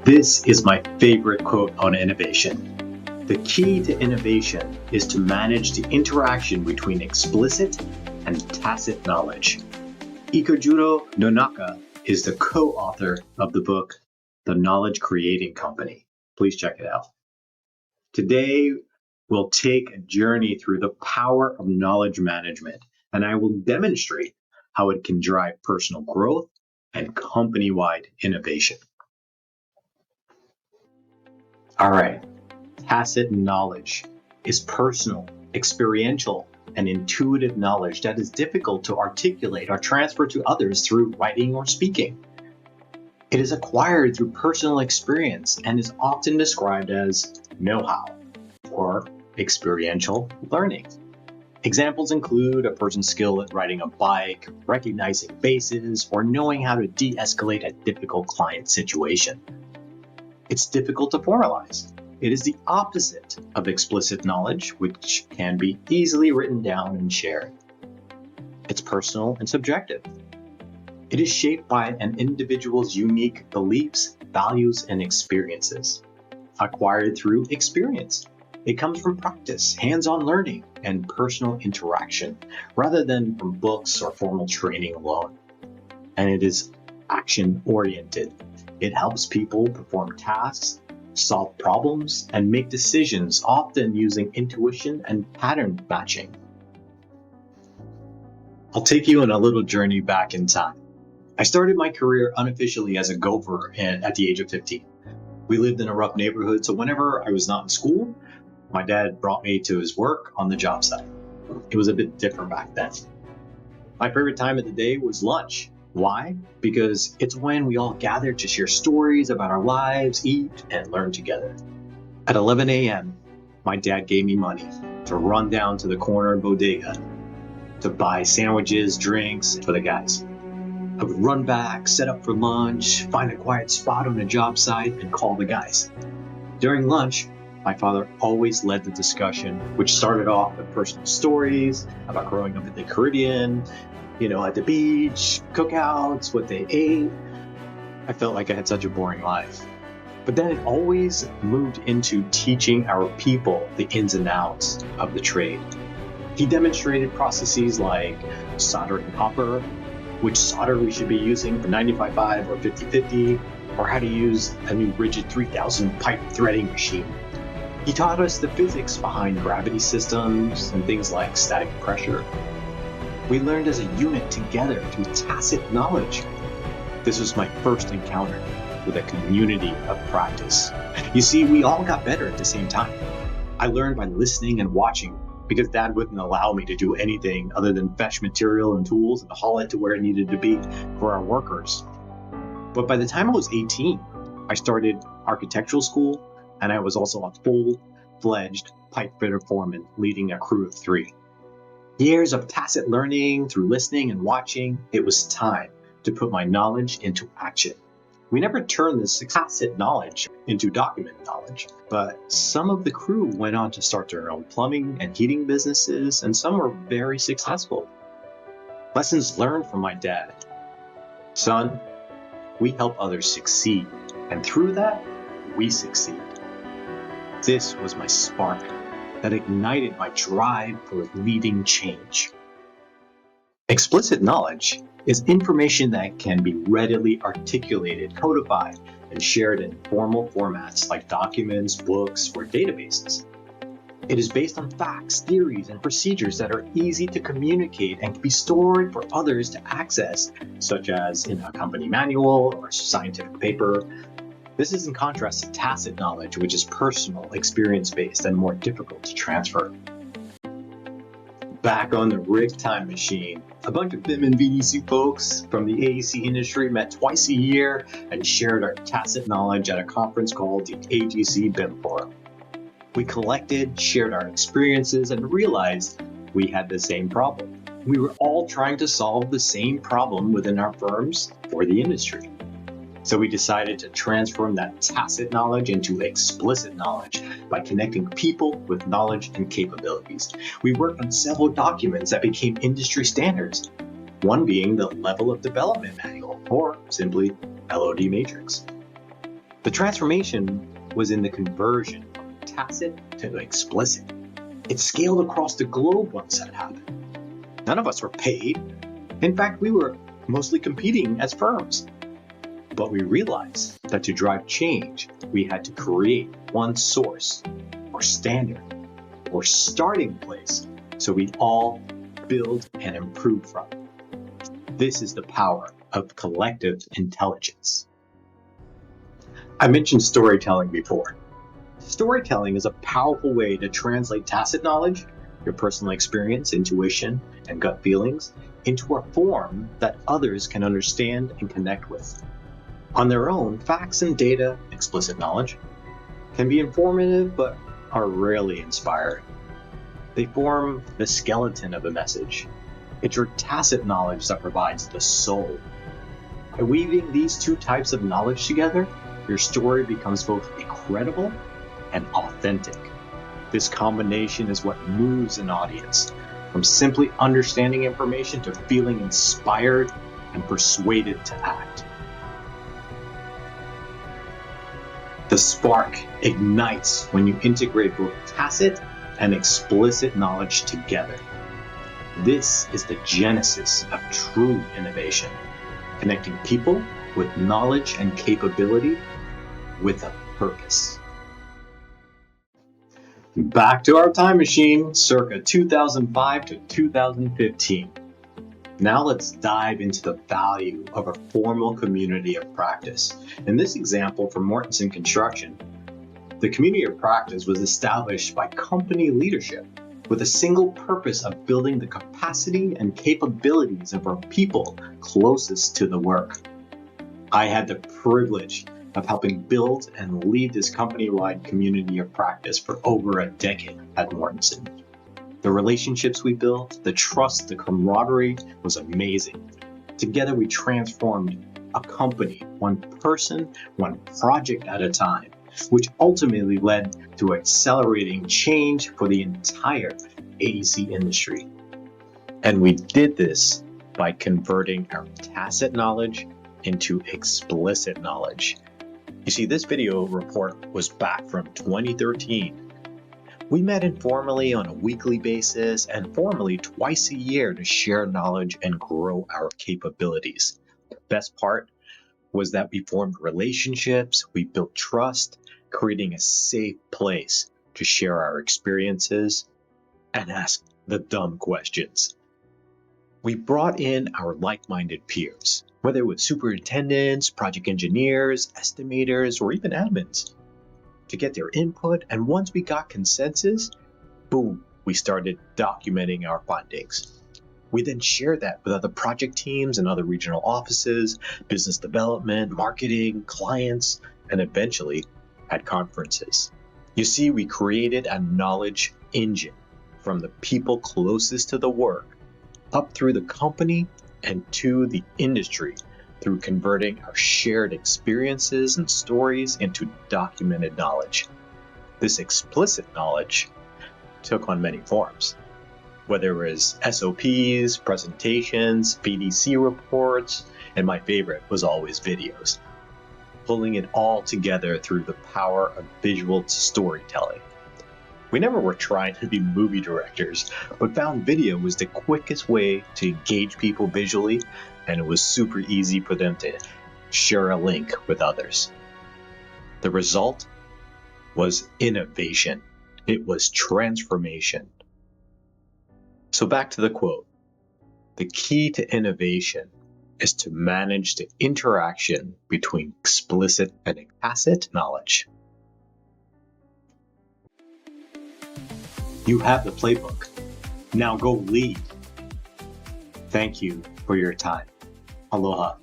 This is my favorite quote on innovation. The key to innovation is to manage the interaction between explicit and tacit knowledge. Ikijuro Nonaka is the co-author of the book, The Knowledge Creating Company. Please check it out. Today, we'll take a journey through the power of knowledge management, and I will demonstrate how it can drive personal growth and company-wide innovation. All right, tacit knowledge is personal, experiential, and intuitive knowledge that is difficult to articulate or transfer to others through writing or speaking. It is acquired through personal experience and is often described as know-how or experiential learning. Examples include a person's skill at riding a bike, recognizing faces, or knowing how to de-escalate a difficult client situation. It's difficult to formalize. It is the opposite of explicit knowledge, which can be easily written down and shared. It's personal and subjective. It is shaped by an individual's unique beliefs, values, and experiences. Acquired through experience. It comes from practice, hands-on learning, and personal interaction, rather than from books or formal training alone. And it is action-oriented. It helps people perform tasks, solve problems, and make decisions, often using intuition and pattern matching. I'll take you on a little journey back in time. I started my career unofficially as a gopher at the age of 15. We lived in a rough neighborhood, so whenever I was not in school, my dad brought me to his work on the job site. It was a bit different back then. My favorite time of the day was lunch. Why? Because it's when we all gather to share stories about our lives, eat, and learn together. At 11 a.m., my dad gave me money to run down to the corner bodega to buy sandwiches, drinks for the guys. I would run back, set up for lunch, find a quiet spot on the job site, and call the guys. During lunch, my father always led the discussion, which started off with personal stories about growing up in the Caribbean, at the beach, cookouts, what they ate. I felt like I had such a boring life. But then it always moved into teaching our people the ins and outs of the trade. He demonstrated processes like soldering copper, which solder we should be using for 95.5 or 50/50, or how to use a new rigid 3000 pipe threading machine. He taught us the physics behind gravity systems and things like static pressure. We learned as a unit together through tacit knowledge. This was my first encounter with a community of practice. You see, we all got better at the same time. I learned by listening and watching because Dad wouldn't allow me to do anything other than fetch material and tools and haul it to where it needed to be for our workers. But by the time I was 18, I started architectural school, and I was also a full-fledged pipe fitter foreman leading a crew of 3. Years of tacit learning through listening and watching, it was time to put my knowledge into action. We never turned this tacit knowledge into documented knowledge, but some of the crew went on to start their own plumbing and heating businesses, and some were very successful. Lessons learned from my dad. Son, we help others succeed, and through that, we succeed. This was my spark that ignited my drive for leading change. Explicit knowledge is information that can be readily articulated, codified, and shared in formal formats like documents, books, or databases. It is based on facts, theories, and procedures that are easy to communicate and can be stored for others to access, such as in a company manual or scientific paper. This is in contrast to tacit knowledge, which is personal, experience-based, and more difficult to transfer. Back on the rig time machine, a bunch of BIM and VDC folks from the AEC industry met twice a year and shared our tacit knowledge at a conference called the AGC BIM Forum. We collected, shared our experiences, and realized we had the same problem. We were all trying to solve the same problem within our firms for the industry. So we decided to transform that tacit knowledge into explicit knowledge by connecting people with knowledge and capabilities. We worked on several documents that became industry standards, one being the Level of Development Manual, or simply LOD Matrix. The transformation was in the conversion from tacit to explicit. It scaled across the globe once that happened. None of us were paid. In fact, we were mostly competing as firms. But we realized that to drive change, we had to create one source or standard or starting place so we all build and improve from. This is the power of collective intelligence. I mentioned storytelling before. Storytelling is a powerful way to translate tacit knowledge, your personal experience, intuition, and gut feelings, into a form that others can understand and connect with. On their own, facts and data, explicit knowledge, can be informative but are rarely inspiring. They form the skeleton of a message. It's your tacit knowledge that provides the soul. By weaving these two types of knowledge together, your story becomes both credible and authentic. This combination is what moves an audience, from simply understanding information to feeling inspired and persuaded to act. The spark ignites when you integrate both tacit and explicit knowledge together. This is the genesis of true innovation, connecting people with knowledge and capability with a purpose. Back to our time machine, circa 2005 to 2015. Now let's dive into the value of a formal community of practice. In this example from Mortensen Construction, the community of practice was established by company leadership with a single purpose of building the capacity and capabilities of our people closest to the work. I had the privilege of helping build and lead this company-wide community of practice for over a decade at Mortensen. The relationships we built, the trust, the camaraderie was amazing. Together we transformed a company, one person, one project at a time, which ultimately led to accelerating change for the entire AEC industry. And we did this by converting our tacit knowledge into explicit knowledge. You see, this video report was back from 2013. We met informally on a weekly basis and formally twice a year to share knowledge and grow our capabilities. The best part was that we formed relationships, we built trust, creating a safe place to share our experiences and ask the dumb questions. We brought in our like-minded peers, whether it was superintendents, project engineers, estimators, or even admins, to get their input, and once we got consensus, boom, we started documenting our findings. We then shared that with other project teams and other regional offices, business development, marketing, clients, and eventually at conferences. You see, we created a knowledge engine from the people closest to the work, up through the company and to the industry, through converting our shared experiences and stories into documented knowledge. This explicit knowledge took on many forms, whether it was SOPs, presentations, VDC reports, and my favorite was always videos, pulling it all together through the power of visual storytelling. We never were trying to be movie directors, but found video was the quickest way to engage people visually, and it was super easy for them to share a link with others. The result was innovation. It was transformation. So back to the quote. The key to innovation is to manage the interaction between explicit and tacit knowledge. You have the playbook. Now go lead. Thank you for your time. Aloha.